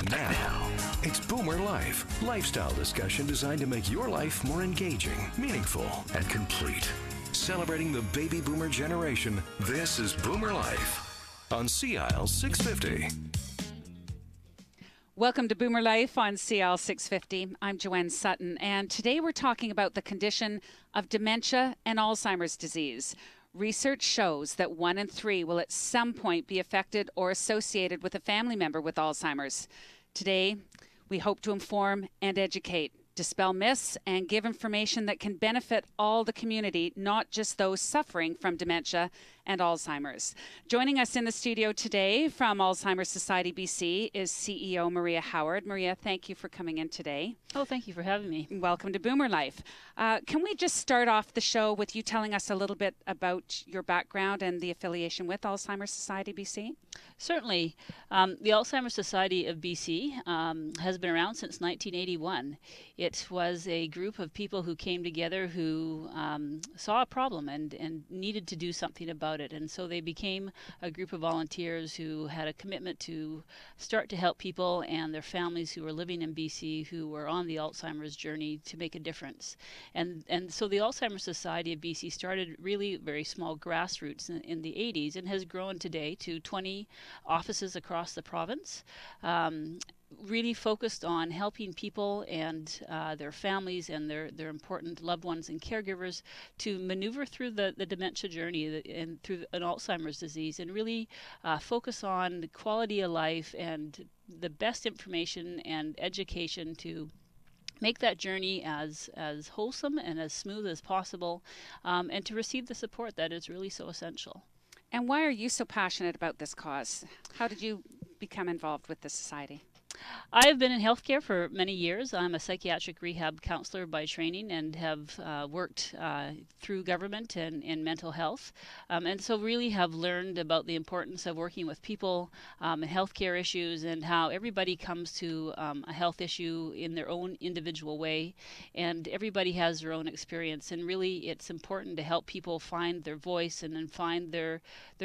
And now, it's Boomer Life, lifestyle discussion designed to make your life more engaging, meaningful, and complete. Celebrating the baby boomer generation, this is Boomer Life on AlzheimerB.C. Welcome to Boomer Life on AlzheimerB.C. I'm Joanne Sutton, and today we're talking about the condition of dementia and Alzheimer's disease. Research shows that 1 in 3 will at some point be affected or associated with a family member with Alzheimer's. Today, we hope to inform and educate, dispel myths, and give information that can benefit all the community, not just those suffering from dementia and Alzheimer's. Joining us in the studio today from Alzheimer's Society BC is CEO Maria Howard. Maria, thank you for coming in today. Oh, thank you for having me. Welcome to Boomer Life. Can we just start off the show with you telling us a little bit about your background and the affiliation with Alzheimer's Society BC? Certainly. The Alzheimer's Society of BC has been around since 1981. It was a group of people who came together who saw a problem and needed to do something about it. And so they became a group of volunteers who had a commitment to start to help people and their families who were living in BC who were on the Alzheimer's journey to make a difference. And so the Alzheimer's Society of BC started really very small grassroots in the 80s and has grown today to 20 offices across the province. Really focused on helping people and their families and their important loved ones and caregivers to maneuver through the dementia journey and through an Alzheimer's disease, and really focus on quality of life and the best information and education to make that journey as wholesome and as smooth as possible, and to receive the support that is really so essential. And why are you so passionate about this cause? How did you become involved with the society? I have been in healthcare for many years. I'm a psychiatric rehab counselor by training and have worked through government and in mental health. And so really have learned about the importance of working with people and healthcare issues and how everybody comes to a health issue in their own individual way. And everybody has their own experience. And really it's important to help people find their voice and then find their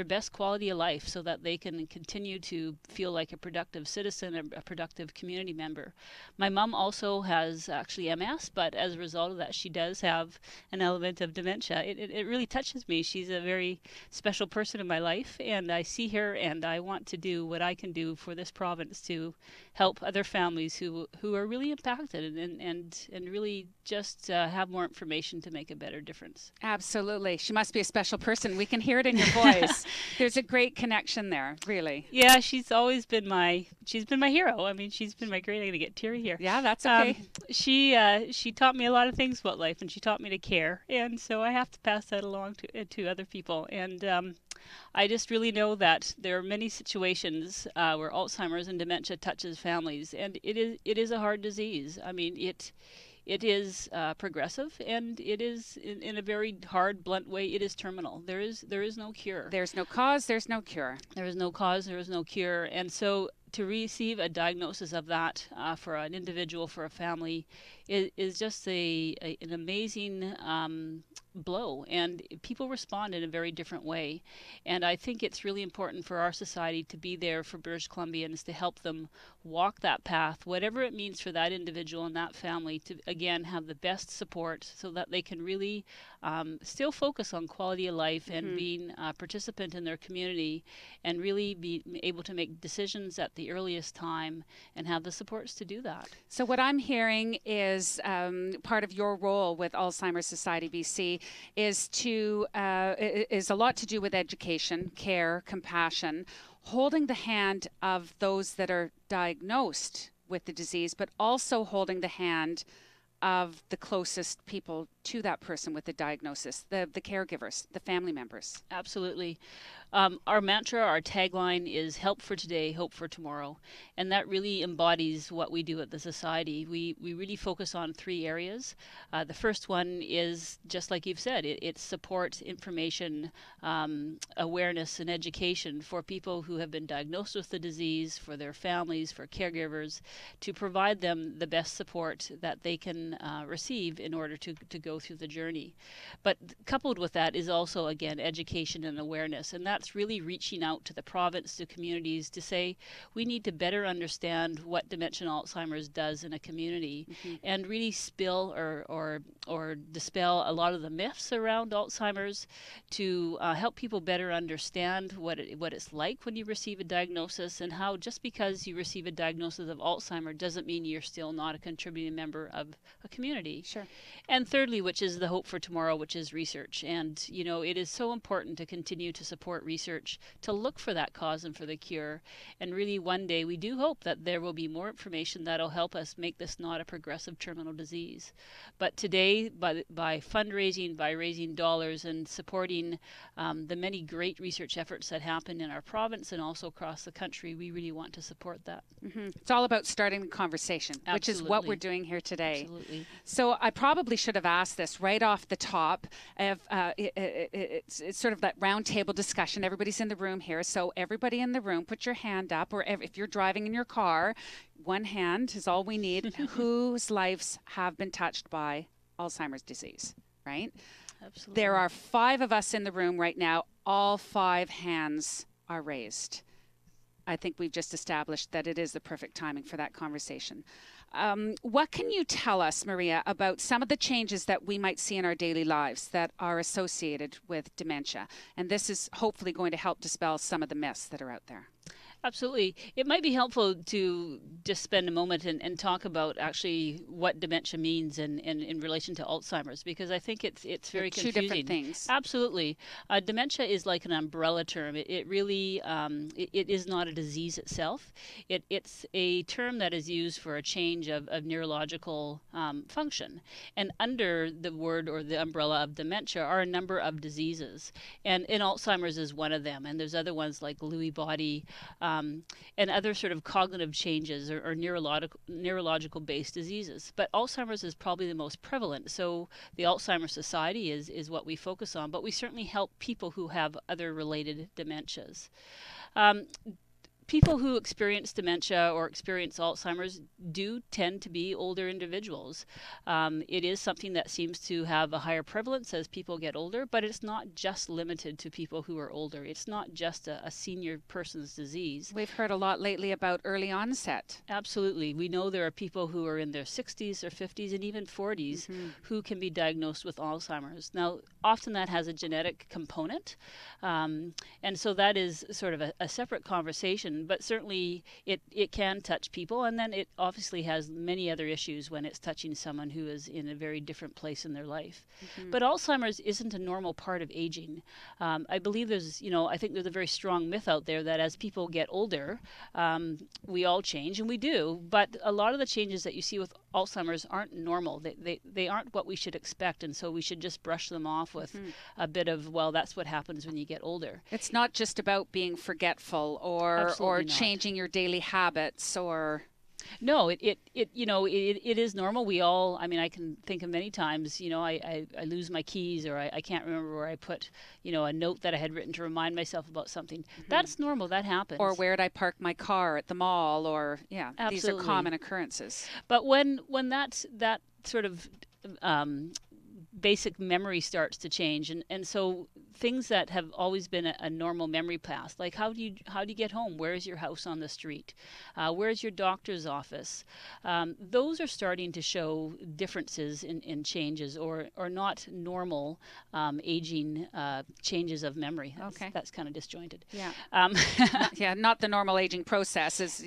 best quality of life so that they can continue to feel like a productive citizen, a productive community member. My mom also has actually MS, but as a result of that, she does have an element of dementia. It really touches me. She's a very special person in my life, and I see her, and I want to do what I can do for this province to help other families who are really impacted and really just have more information to make a better difference. Absolutely. She must be a special person. We can hear it in your voice. There's a great connection there, really. Yeah, she's always been my hero. I mean, she's been my great. I'm going to get teary here. Yeah, that's okay. She taught me a lot of things about life, and she taught me to care. And so I have to pass that along to other people. And I just really know that there are many situations where Alzheimer's and dementia touches families, and it is a hard disease. I mean, it is progressive, and it is in a very hard, blunt way. It is terminal. There is no cure. There's no cause. There's no cure. There is no cause. There is no cure. And so to receive a diagnosis of that for an individual, for a family, is just an amazing blow, and people respond in a very different way. And I think it's really important for our society to be there for British Columbians, to help them walk that path, whatever it means for that individual and that family, to again have the best support so that they can really still focus on quality of life and being a participant in their community, and really be able to make decisions at the earliest time and have the supports to do that. So what I'm hearing is part of your role with Alzheimer's Society BC is a lot to do with education, care, compassion, holding the hand of those that are diagnosed with the disease, but also holding the hand of the closest people to that person with the diagnosis, the caregivers, the family members. Absolutely. Our mantra, our tagline is help for today, hope for tomorrow. And that really embodies what we do at the Society. We really focus on 3 areas. The first one is, just like you've said, it's support, information, awareness, and education for people who have been diagnosed with the disease, for their families, for caregivers, to provide them the best support that they can receive in order to go go through the journey. But coupled with that is also, again, education and awareness. And that's really reaching out to the province, to communities, to say we need to better understand what dementia and Alzheimer's does in a community, and really spill or dispel a lot of the myths around Alzheimer's, to help people better understand what it's like when you receive a diagnosis, and how just because you receive a diagnosis of Alzheimer's doesn't mean you're still not a contributing member of a community. Sure. And thirdly, which is the hope for tomorrow, which is research. And, you know, it is so important to continue to support research, to look for that cause and for the cure. And really one day we do hope that there will be more information that'll help us make this not a progressive terminal disease. But today, by fundraising, by raising dollars and supporting the many great research efforts that happen in our province and also across the country, we really want to support that. It's all about starting the conversation, Absolutely. which is what we're doing here today. Absolutely. So I probably should have asked this right off the top. It's sort of that round table discussion. Everybody's in the room here. So everybody in the room, put your hand up, or if you're driving in your car, one hand is all we need, whose lives have been touched by Alzheimer's disease, right? Absolutely. There are 5 of us in the room right now. All 5 hands are raised. I think we've just established that it is the perfect timing for that conversation. What can you tell us, Maria, about some of the changes that we might see in our daily lives that are associated with dementia? And this is hopefully going to help dispel some of the myths that are out there. Absolutely. It might be helpful to just spend a moment and talk about actually what dementia means in relation to Alzheimer's, because I think it's very confusing. Two different things. Absolutely. Dementia is like an umbrella term. It really it is not a disease itself. It's a term that is used for a change of neurological function. And under the word or the umbrella of dementia are a number of diseases. And Alzheimer's is one of them. And there's other ones like Lewy body, and other sort of cognitive changes or neurological based diseases. But Alzheimer's is probably the most prevalent. So the Alzheimer's Society is what we focus on, but we certainly help people who have other related dementias. People who experience dementia or experience Alzheimer's do tend to be older individuals. It is something that seems to have a higher prevalence as people get older, but it's not just limited to people who are older. It's not just a senior person's disease. We've heard a lot lately about early onset. Absolutely. We know there are people who are in their 60s or 50s and even 40s who can be diagnosed with Alzheimer's. Now, often that has a genetic component, and so that is sort of a separate conversation. But certainly it can touch people, and then it obviously has many other issues when it's touching someone who is in a very different place in their life. But Alzheimer's isn't a normal part of aging. I believe I think there's a very strong myth out there that as people get older, we all change, and we do. But a lot of the changes that you see with Alzheimer's aren't normal. They aren't what we should expect, and so we should just brush them off with a bit of, well, that's what happens when you get older. It's not just about being forgetful or changing your daily habits or... No, it is normal. We all, I mean, I can think of many times, I lose my keys, or I can't remember where I put, a note that I had written to remind myself about something. That's normal. That happens. Or where did I park my car at the mall? Or, Absolutely. These are common occurrences. But when that sort of basic memory starts to change, and so things that have always been a normal memory path, like how do you get home? Where is your house on the street? Where is your doctor's office? Those are starting to show differences in changes or not normal aging changes of memory. That's kind of disjointed. Yeah. Not the normal aging process is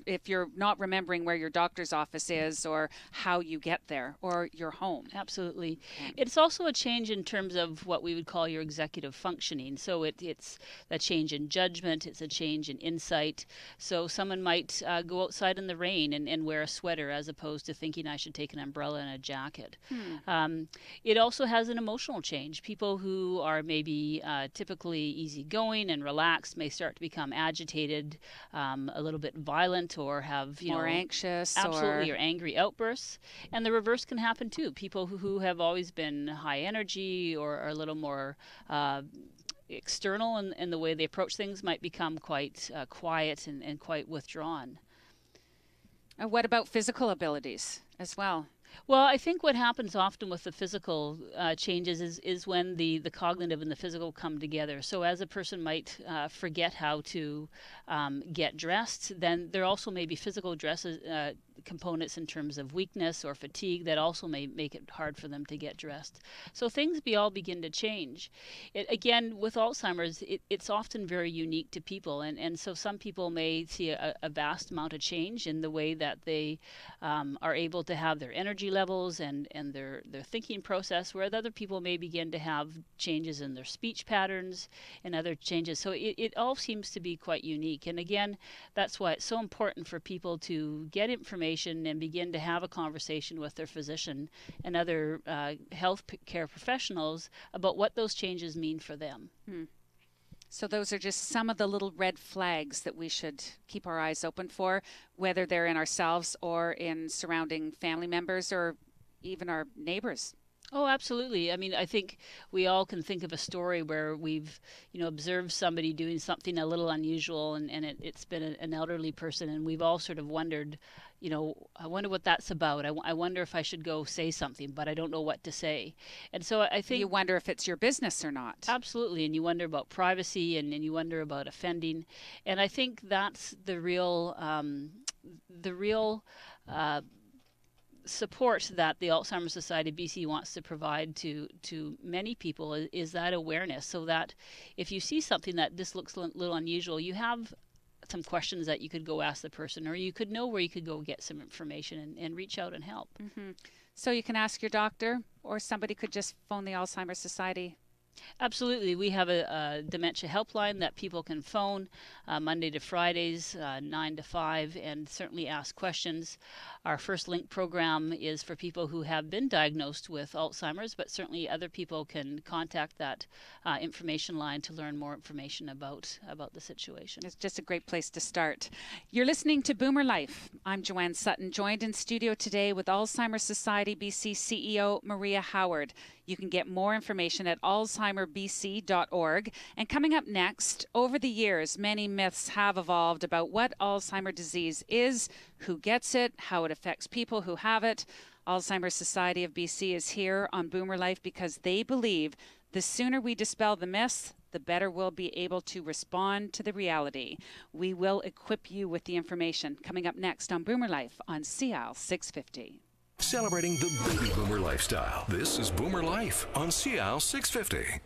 if you're not remembering where your doctor's office is or how you get there or your home. Absolutely. It's also a change in terms of what we would call your executive functioning. So it's a change in judgment. It's a change in insight. So someone might go outside in the rain and wear a sweater as opposed to thinking I should take an umbrella and a jacket. It also has an emotional change. People who are maybe typically easygoing and relaxed may start to become agitated, a little bit violent, or have more anxious, absolutely, or angry outbursts. And the reverse can happen too. People who have always been high energy or are a little more external in the way they approach things might become quite quiet and quite withdrawn. What about physical abilities as well? Well, I think what happens often with the physical changes is when the cognitive and the physical come together. So as a person might forget how to get dressed, then there also may be physical dresses components in terms of weakness or fatigue that also may make it hard for them to get dressed. So things all begin to change. Again, with Alzheimer's, it's often very unique to people, and so some people may see a vast amount of change in the way that they are able to have their energy levels and their thinking process, whereas other people may begin to have changes in their speech patterns and other changes. So it all seems to be quite unique. And again, that's why it's so important for people to get information and begin to have a conversation with their physician and other health care professionals about what those changes mean for them. So those are just some of the little red flags that we should keep our eyes open for, whether they're in ourselves or in surrounding family members or even our neighbors. Oh, absolutely. I mean, I think we all can think of a story where we've, observed somebody doing something a little unusual, and it's been an elderly person, and we've all sort of wondered, I wonder what that's about. I wonder if I should go say something, but I don't know what to say. And so I think... You wonder if it's your business or not. Absolutely. And you wonder about privacy, and you wonder about offending. And I think that's the real support that the Alzheimer's Society BC wants to provide to many people is that awareness, so that if you see something that this looks a little unusual, you have some questions that you could go ask the person, or you could know where you could go get some information and reach out and help. So you can ask your doctor, or somebody could just phone the Alzheimer's Society. Absolutely. We have a dementia helpline that people can phone Monday to Fridays, 9 to 5, and certainly ask questions. Our First Link program is for people who have been diagnosed with Alzheimer's, but certainly other people can contact that information line to learn more information about the situation. It's just a great place to start. You're listening to Boomer Life. I'm Joanne Sutton, joined in studio today with Alzheimer's Society BC CEO Maria Howard. You can get more information at AlzheimerB.C.org. And coming up next, over the years, many myths have evolved about what Alzheimer's disease is, who gets it, how it affects people who have it. Alzheimer's Society of BC is here on Boomer Life because they believe the sooner we dispel the myths, the better we'll be able to respond to the reality. We will equip you with the information. Coming up next on Boomer Life on CL 650. Celebrating the baby boomer lifestyle. This is Boomer Life on CL 650.